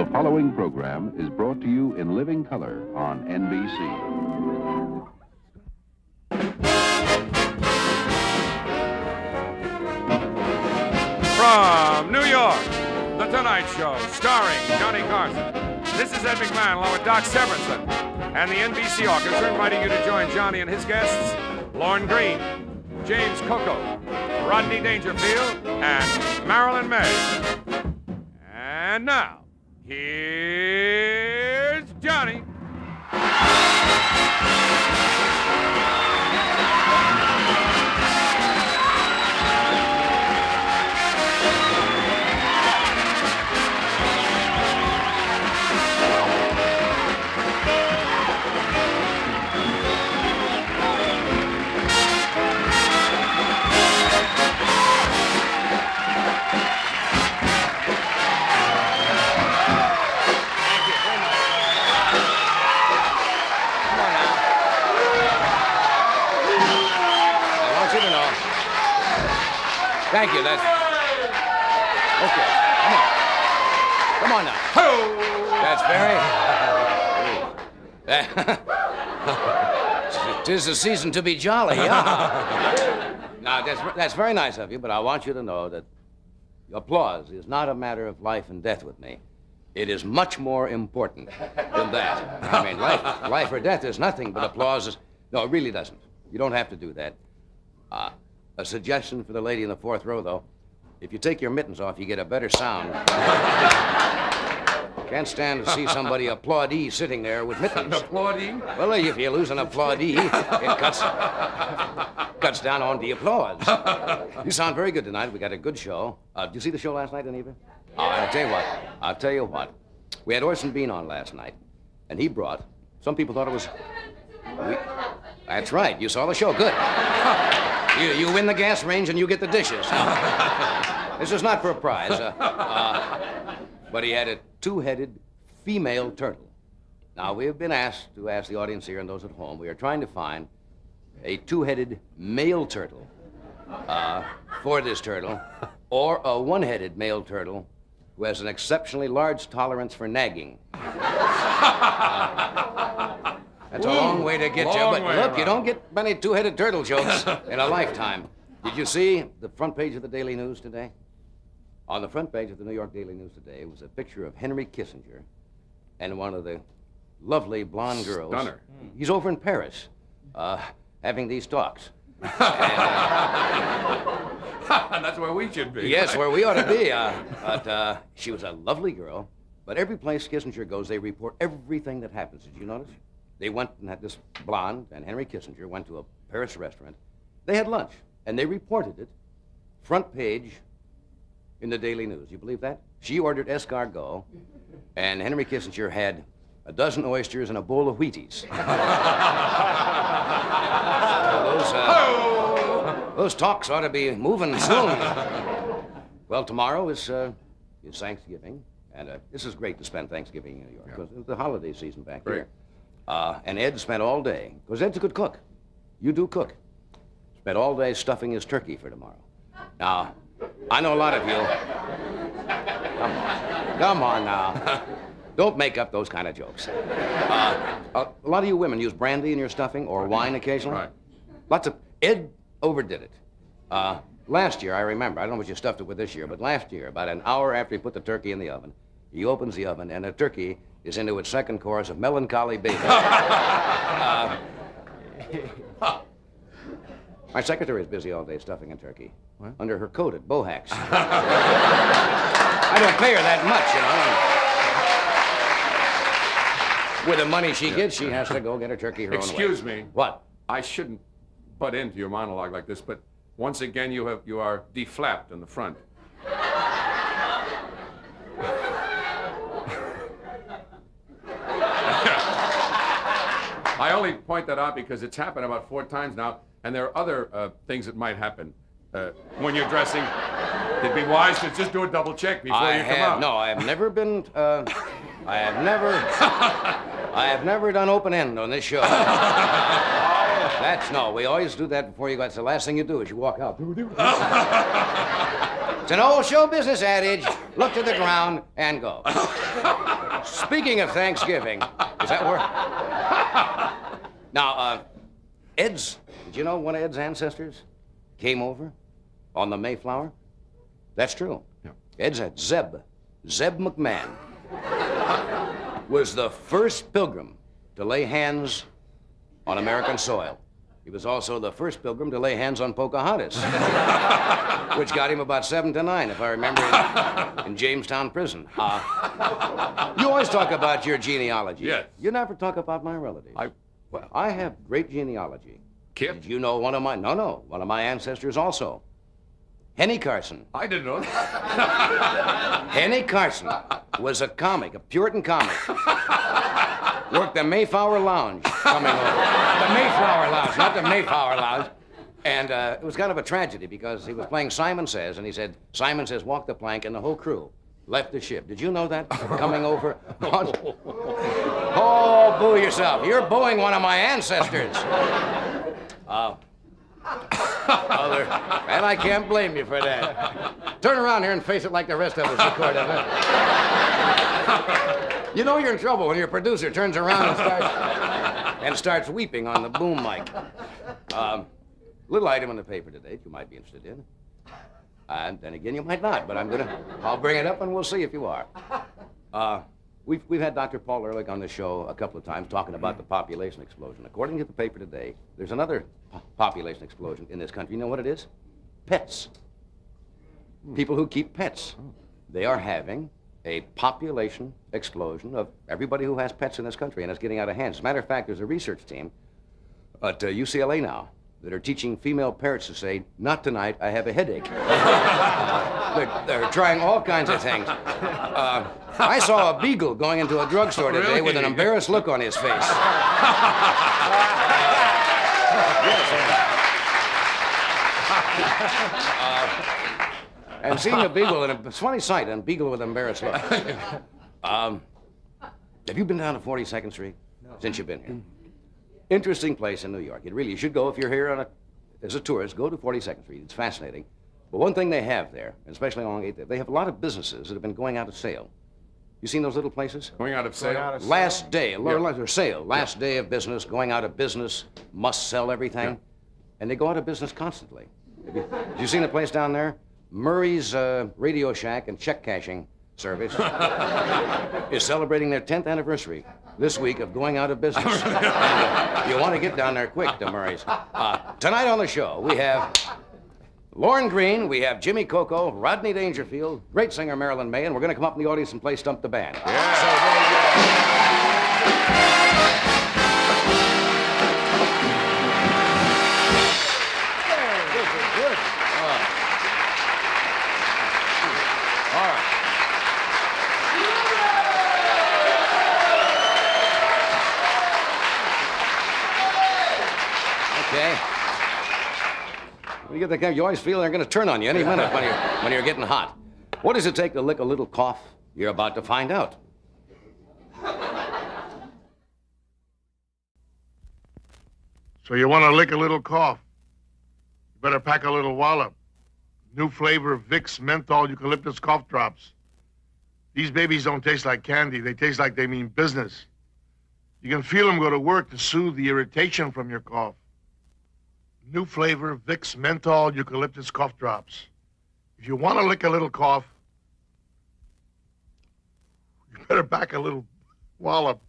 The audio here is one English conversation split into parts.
The following program is brought to you in living color on NBC. From New York, The Tonight Show, starring Johnny Carson. This is Ed McMahon along with Doc Severinsen and the NBC Orchestra inviting you to join Johnny and his guests, Lorne Greene, James Coco, Rodney Dangerfield, and Marilyn Maye. And now, here's Johnny. Thank you, that's... Okay, come on. Come on now. That's very... 'Tis the season to be jolly, yeah. Now, that's very nice of you, but I want you to know that applause is not a matter of life and death with me. It is much more important than that. I mean, life or death is nothing, but applause is... No, it really doesn't. You don't have to do that. A suggestion for the lady in the fourth row, though. If you take your mittens off, you get a better sound. Can't stand to see somebody applaudee sitting there with mittens. An applaudee? Well, if you lose an applaudee, it cuts down on the applause. You sound very good tonight. We got a good show. Did you see the show last night, any of you? I'll tell you what. We had Orson Bean on last night, and he brought... Some people thought it was... That's right. You saw the show. Good. You win the gas range and you get the dishes. This is not for a prize. But he had a two-headed female turtle. Now, we have been asked to ask the audience here and those at home. We are trying to find a two-headed male turtle for this turtle, or a one-headed male turtle who has an exceptionally large tolerance for nagging. That's a long way to get you, but look, you don't get many two-headed turtle jokes in a lifetime. Did you see the front page of the Daily News today? On the front page of the New York Daily News today was a picture of Henry Kissinger and one of the lovely blonde girls. Stunner. He's over in Paris, having these talks. And, That's where we should be. yes, where we ought to be. But she was a lovely girl. But every place Kissinger goes, they report everything that happens. Did you notice? They went and had this blonde, and Henry Kissinger went to a Paris restaurant. They had lunch, and they reported it, front page in the Daily News. You believe that? She ordered escargot, and Henry Kissinger had a dozen oysters and a bowl of Wheaties. Those talks ought to be moving soon. Well, tomorrow is Thanksgiving, and this is great to spend Thanksgiving in New York, because it's the holiday season back here. And Ed spent all day, because Ed's a good cook. You do cook. Spent all day stuffing his turkey for tomorrow. Now, I know a lot of you. Come on now. Don't make up those kind of jokes. A lot of you women use brandy in your stuffing or wine occasionally. Right. Lots of... Ed overdid it. Last year, I remember, I don't know what you stuffed it with this year, but last year, about an hour after he put the turkey in the oven, he opens the oven, and the turkey is into its second course of melancholy baby. My secretary is busy all day stuffing a turkey. What? Under her coat at Bohax. I don't pay her that much, you know. With the money she gets, she has to go get her turkey her own way. Excuse me. What? I shouldn't butt into your monologue like this, but once again you are deflapped in the front. I only point that out because it's happened about 4 times now, and there are other things that might happen when you're dressing. It'd be wise to just do a double check before you come out. No, I have never been. I have never done open end on this show. No, we always do that before you go. That's the last thing you do is you walk out. It's an old show business adage. look to the ground, and go. Speaking of Thanksgiving, does that work? Now, Ed's, did you know one of Ed's ancestors came over on the Mayflower? That's true. Yeah. Ed's at Zeb McMahon was the first pilgrim to lay hands on American soil. He was also the first pilgrim to lay hands on Pocahontas, which got him about 7 to 9, if I remember, in Jamestown prison. You always talk about your genealogy. Yes. You never talk about my relatives. I have great genealogy. Kip? Did you know one of my ancestors also? Henny Carson. I didn't know that. Henny Carson was a comic, a Puritan comic. Worked the Mayflower Lounge coming over. The Mayflower Lounge, not the Mayflower Lounge. And it was kind of a tragedy because he was playing Simon Says, and he said, Simon Says, walk the plank, and the whole crew left the ship. Did you know that? Coming over? Oh, boo yourself. You're booing one of my ancestors. And I can't blame you for that. Turn around here and face it like the rest of us record of it. You know you're in trouble when your producer turns around and starts weeping on the boom mic. Little item in the paper today that you might be interested in. And then again, you might not, but I'll bring it up and we'll see if you are. We've had Dr. Paul Ehrlich on the show a couple of times talking about the population explosion. According to the paper today, there's another population explosion in this country. You know what it is? Pets. People who keep pets. They are having a population explosion of everybody who has pets in this country, and it's getting out of hand. As a matter of fact, there's a research team at UCLA now that are teaching female parrots to say, not tonight, I have a headache. They're trying all kinds of things. I saw a beagle going into a drugstore today with an embarrassed look on his face. And seeing a beagle, and it's a funny sight, a beagle with an embarrassed look. Have you been down to 42nd Street? No. Since you've been here? Interesting place in New York. You should go if you're here as a tourist. Go to 42nd Street. It's fascinating. But one thing they have there, especially along 8th, they have a lot of businesses that have been going out of sale. You seen those little places? Going out of sale? Last day, sale. Last day of business, going out of business, must sell everything. Yeah. And they go out of business constantly. Have you seen the place down there? Murray's Radio Shack and check cashing service is celebrating their 10th anniversary this week of going out of business. You want to get down there quick to Murray's. Tonight on the show, we have Lorne Greene, we have Jimmy Coco, Rodney Dangerfield, great singer Marilyn May, and we're going to come up in the audience and play Stump the Band. Yeah. So there you go. You get that kind, you always feel they're going to turn on you any minute when you're getting hot. What does it take to lick a little cough? You're about to find out. So you want to lick a little cough? You better pack a little wallop. New flavor of Vicks Menthol Eucalyptus Cough Drops. These babies don't taste like candy. They taste like they mean business. You can feel them go to work to soothe the irritation from your cough. New flavor Vicks Menthol Eucalyptus Cough Drops. If you want to lick a little cough, you better pack a little wallop.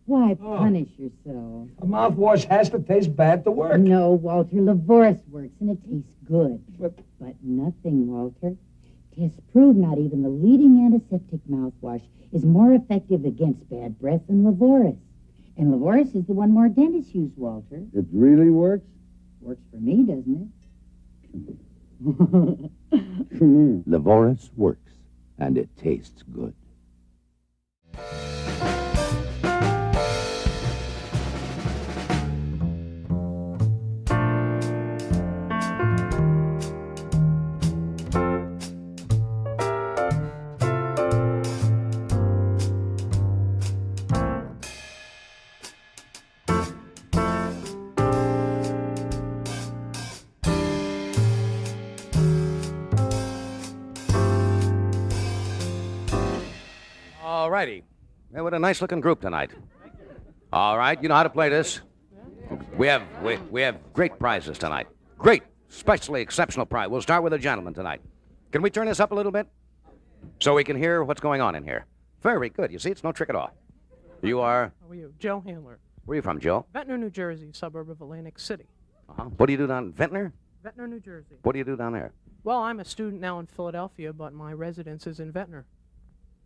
Why punish yourself? A mouthwash has to taste bad to work. No, Walter, Lavoris works and it tastes good. But nothing, Walter. Tests prove not even the leading antiseptic mouthwash is more effective against bad breath than Lavoris. And Lavoris is the one more dentists use, Walter. It really works? Works for me, doesn't it? Lavoris works, and it tastes good. righty. Yeah, what a nice-looking group tonight. All right, you know how to play this. We have great prizes tonight. Great, especially exceptional prize. We'll start with a gentleman tonight. Can we turn this up a little bit so we can hear what's going on in here? Very good. You see, it's no trick at all. You are? How are you? Joe Handler. Where are you from, Joe? Ventnor, New Jersey, suburb of Atlantic City. Uh-huh. What do you do down Ventnor? Ventnor, New Jersey. What do you do down there? Well, I'm a student now in Philadelphia, but my residence is in Ventnor.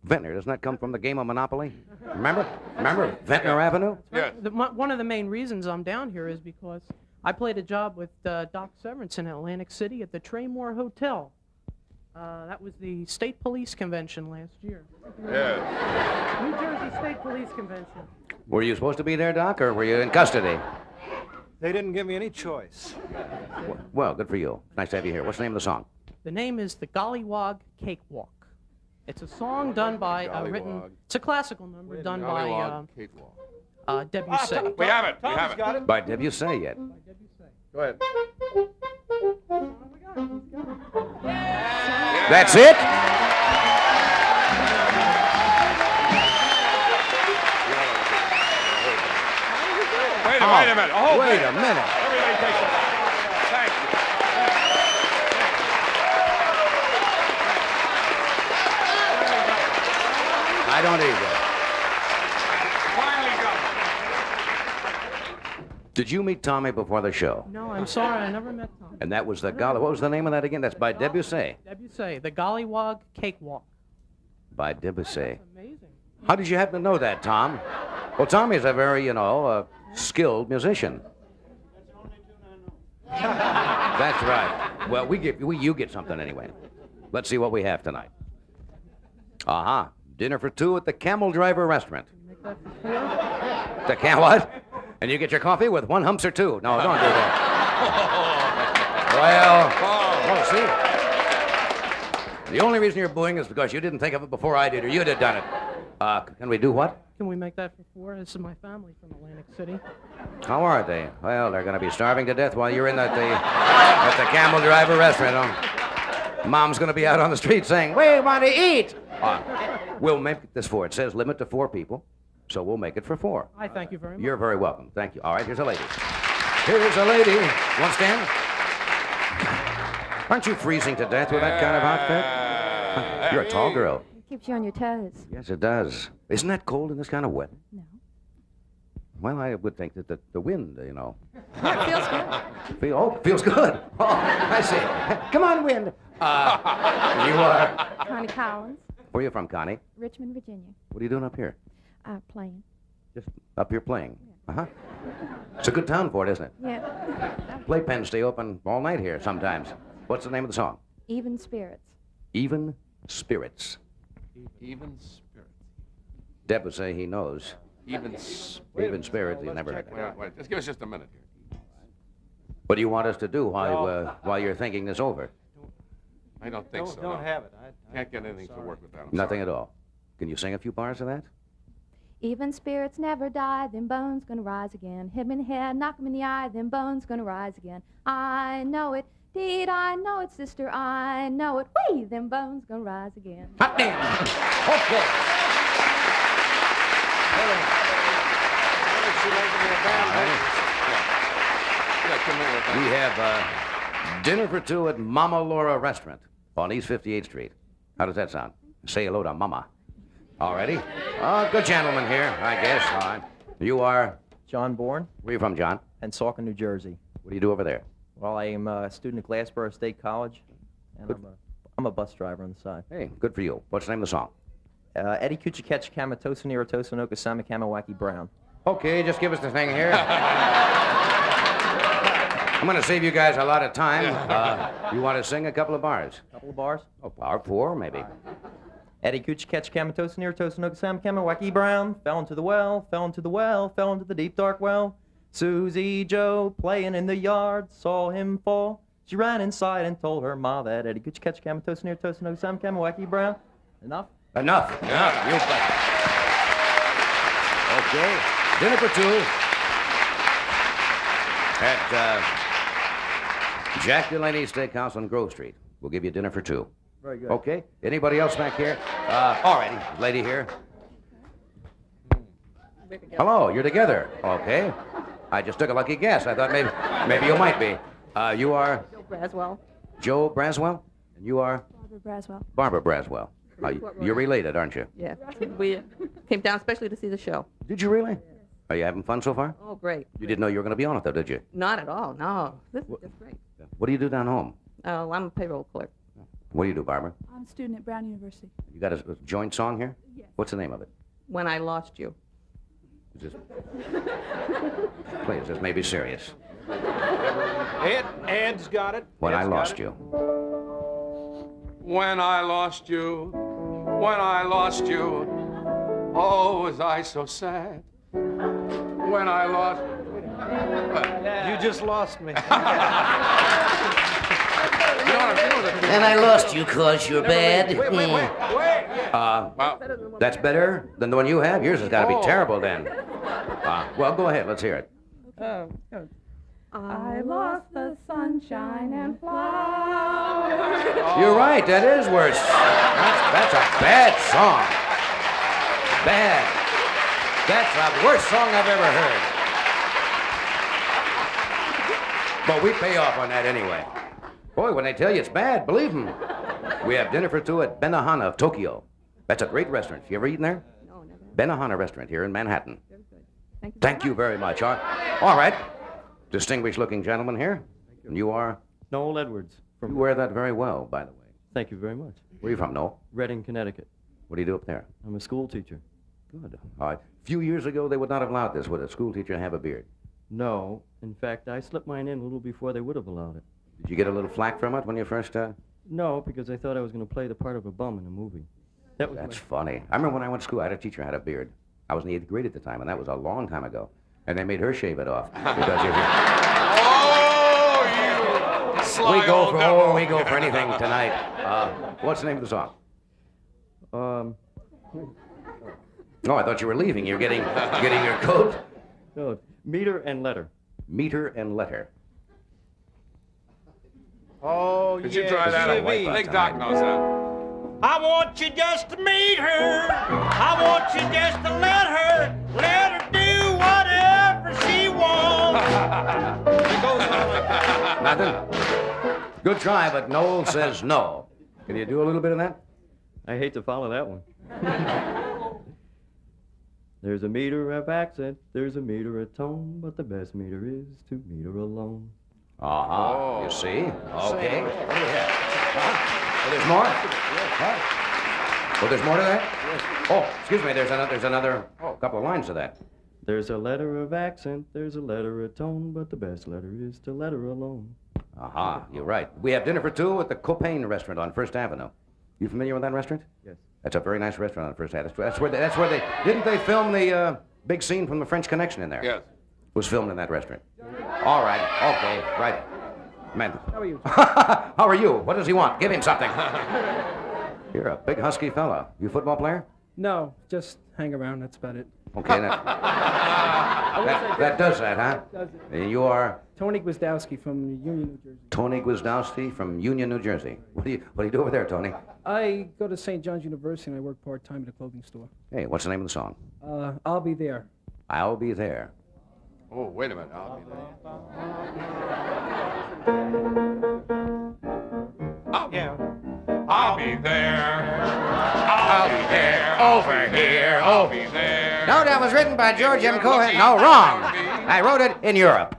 Ventnor, doesn't that come from the game of Monopoly? Remember Ventnor Avenue? Yes. One of the main reasons I'm down here is because I played a job with Doc Severinsen in Atlantic City at the Traymore Hotel. That was the State Police Convention last year. Yes. New Jersey State Police Convention. Were you supposed to be there, Doc, or were you in custody? They didn't give me any choice. Well, good for you. Nice to have you here. What's the name of the song? The name is the Gollywog Cakewalk. It's a song done by, written, it's a classical number done by Debussy. We have it. We Tom's have it. got it. By Debussy yet. Go ahead. That's it? Wait a minute. Oh, Wait a minute. Everybody take a Thank you. I don't either. Finally got it. Did you meet Tommy before the show? No, I'm sorry, I never met Tom. And that was the Golly. What was the name of that again? That's by Debussy. Debussy, the Gollywog Cakewalk. By Debussy. Amazing. How did you happen to know that, Tom? Well, Tommy's a very, skilled musician. That's right. Well, you get something anyway. Let's see what we have tonight. Uh-huh. Dinner for two at the Camel Driver Restaurant. Make that for four? The what? And you get your coffee with one humps or two. No, don't do that. See? The only reason you're booing is because you didn't think of it before I did, or you'd have done it. Can we do what? Can we make that for four? This is my family from Atlantic City. How are they? Well, they're going to be starving to death while you're in at the Camel Driver Restaurant. Mom's going to be out on the street saying, "We want to eat." We'll make this four. It says limit to 4 people, so we'll make it for 4. I thank you very much. You're very welcome. Thank you. All right, here's a lady. Here's a lady. You want to stand? Aren't you freezing to death with that kind of outfit? You're a tall girl. It keeps you on your toes. Yes, it does. Isn't that cold in this kind of weather? No. Well, I would think that the wind, It feels good. Feels good. Oh, I see. Come on, wind. You are? Connie Collins, Where are you from, Connie? Richmond, Virginia. What are you doing up here? Playing. Just up here playing. Uh-huh. It's a good town for it, isn't it? Yeah. Playpens stay open all night here sometimes. What's the name of the song? Even Spirits. Even Spirits. Even spirits. Deb would say he knows. Even Spirits, he never heard that. Wait. Just give us just a minute here. What do you want us to do while you're thinking this over? I don't think so. Don't no. have it. Can't get anything to work with that. I'm Nothing sorry. at all. Can you sing a few bars of that? Even spirits never die, them bones gonna rise again. Hit 'em in the head, knock 'em in the eye, them bones gonna rise again. I know it, deed I know it, sister, I know it. Whee, them bones gonna rise again. Hot damn! Okay. We have dinner for 2 at Mama Laura Restaurant on East 58th Street. How does that sound? Say hello to Mama. Already? Good gentleman here, I guess. All right. You are? John Bourne, Where are you from, John? Pensacola, New Jersey. What do you do over there? Well, I am a student at Glassboro State College, and I'm a bus driver on the side. Hey, good for you. What's the name of the song? Eddie Kuchiketch Kamatosa Nirotosa Nokasama Kamawaki Brown. Okay, just give us the thing here. I'm going to save you guys a lot of time. You want to sing a couple of bars? Couple of bars. Oh, bar 4, maybe. Eddie Kuchiketch Kamatosa Nirotosa Nokasama Kamawaki Brown fell into the well, fell into the well, fell into the deep dark well. Susie Joe playing in the yard saw him fall. She ran inside and told her ma that Eddie Kuchiketch Kamatosa Nirotosa Nokasama Kamawaki Brown. Enough? Enough. You bet. Okay. Dinner for 2 at Jack Delaney Steakhouse on Grove Street. We'll give you dinner for 2. Very good. Okay. Anybody else back here? All righty. Lady here. Hello, you're together. Okay. I just took a lucky guess. I thought maybe you might be. You are Joe Braswell. Joe Braswell, and you are Barbara Braswell. Barbara Braswell. You're related, aren't you? Yeah. We came down especially to see the show. Did you really? Are you having fun so far? Oh, great. You didn't know you were going to be on it, though, did you? Not at all, no. This is just great. What do you do down home? Oh, I'm a payroll clerk. What do you do, Barbara? I'm a student at Brown University. You got a joint song here? Yes. What's the name of it? When I Lost You. Is this... Please, this may be serious. Ed's got it. When I Ed's got lost it. you. When I lost you, when I lost you, oh, was I so sad. When I lost... You just lost me. And I lost you 'cause you're bad. Wait. That's better than the one you have? Yours has got to be terrible then. Well, go ahead. Let's hear it. I lost the sunshine and flowers. You're right. That is worse. That's a bad song. Bad. That's the worst song I've ever heard. But we pay off on that anyway. Boy, when they tell you it's bad, believe them. We have dinner for two at Benihana of Tokyo. That's a great restaurant. You ever eaten there? No, never. Benihana restaurant here in Manhattan. Very good. Thank you. Thank you very much. All right. Distinguished-looking gentleman here. And you are? Noel Edwards. You wear that very well, by the way. Thank you very much. Where are you from, Noel? Reading, Connecticut. What do you do up there? I'm a school teacher. Good. All right. A few years ago, they would not have allowed this. Would a school teacher have a beard? No. In fact, I slipped mine in a little before they would have allowed it. Did you get a little flack from it when you first... No, because I thought I was going to play the part of a bum in a movie. That's funny. I remember when I went to school, I had a teacher who had a beard. I was in the 8th grade at the time, and that was a long time ago. And they made her shave it off. Because you Sly old devil. we go for anything tonight. What's the name of the song? Oh, I thought you were leaving. You're getting your coat. No, Meter and Letter. Meter and Letter. Oh, Could you try that? Big Doc knows that. I want you just to meet her. I want you just to let her do whatever she wants. It goes on like that. Nothing? Good try, but Noel says no. Can you do a little bit of that? I hate to follow that one. There's a meter of accent, there's a meter of tone, but the best meter is to meter alone. You see? Okay. Well, there's more? Well, there's more to that? Oh, excuse me, there's another couple of lines to that. There's a letter of accent, there's a letter of tone, but the best letter is to let her alone. You're right. We have dinner for two at the Copain restaurant on First Avenue. You familiar with that restaurant? Yes. That's a very nice restaurant on First Avenue. That's where they didn't they film the big scene from the French Connection in there? Yes. It was filmed in that restaurant. All right. Okay. Right. Man. How are you? How are you? What does he want? Give him something. You're a big husky fella. You a football player? No, just hang around. That's about it. Okay. That does that, huh? Does it? And you are Tony Gwizdowski from Union, New Jersey. Tony Gwizdowski from Union, New Jersey. What do you do over there, Tony? I go to St. John's University and I work part-time at a clothing store. Hey, what's the name of the song? I'll be there. I'll Be There. Oh, wait a minute. I'll be there. I'll be there. I'll be there. Over here. I'll be there. No, that was written by George M. Cohan. No, wrong. I wrote it in Europe.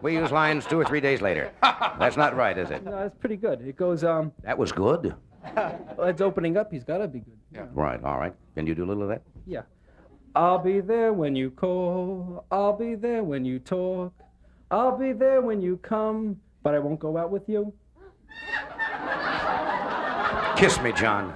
We use lines 2 or 3 days later. That's not right, is it? No, that's pretty good. It goes, That was good. it's opening up. He's got to be good. Yeah. Right, all right. Can you do a little of that? Yeah. I'll be there when you call. I'll be there when you talk. I'll be there when you come, but I won't go out with you. Kiss me, John.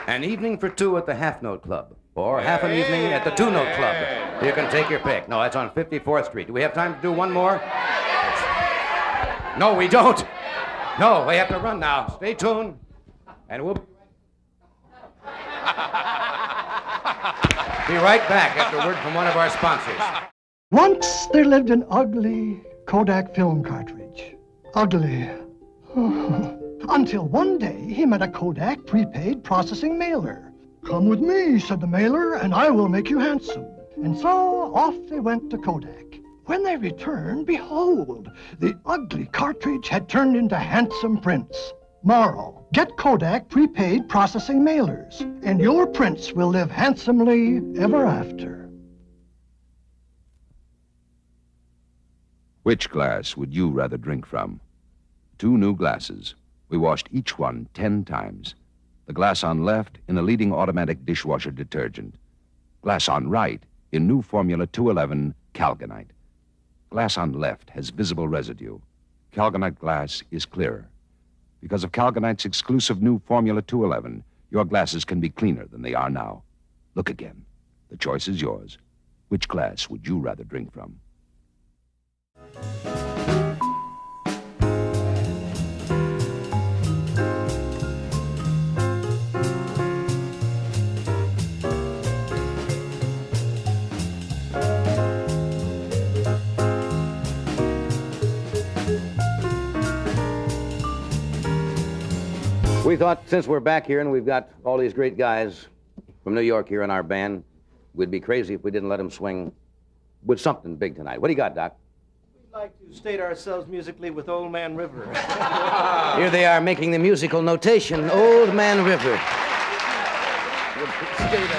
An evening for two at the Half Note Club, or half an evening at the Two Note Club. You can take your pick. No, that's on 54th Street. Do we have time to do one more? No, we don't. No, we have to run now. Stay tuned, and we'll be right back after a word from one of our sponsors. Once there lived an ugly Kodak film cartridge. Ugly, Until one day he met a Kodak prepaid processing mailer. "Come with me," said the mailer, "and I will make you handsome." And so off they went to Kodak. When they returned, behold, the ugly cartridge had turned into handsome prints. Moral: get Kodak prepaid processing mailers, and your prince will live handsomely ever after. Which glass would you rather drink from? 2 new glasses. We washed each one 10 times. The glass on left in a leading automatic dishwasher detergent. Glass on right in new Formula 211 Calgonite. Glass on left has visible residue. Calgonite glass is clearer. Because of Calgonite's exclusive new Formula 211, your glasses can be cleaner than they are now. Look again. The choice is yours. Which glass would you rather drink from? We thought since we're back here and we've got all these great guys from New York here in our band, we'd be crazy if we didn't let them swing with something big tonight. What do you got, Doc? We'd like to state ourselves musically with Old Man River. Here they are making the musical notation, Old Man River. State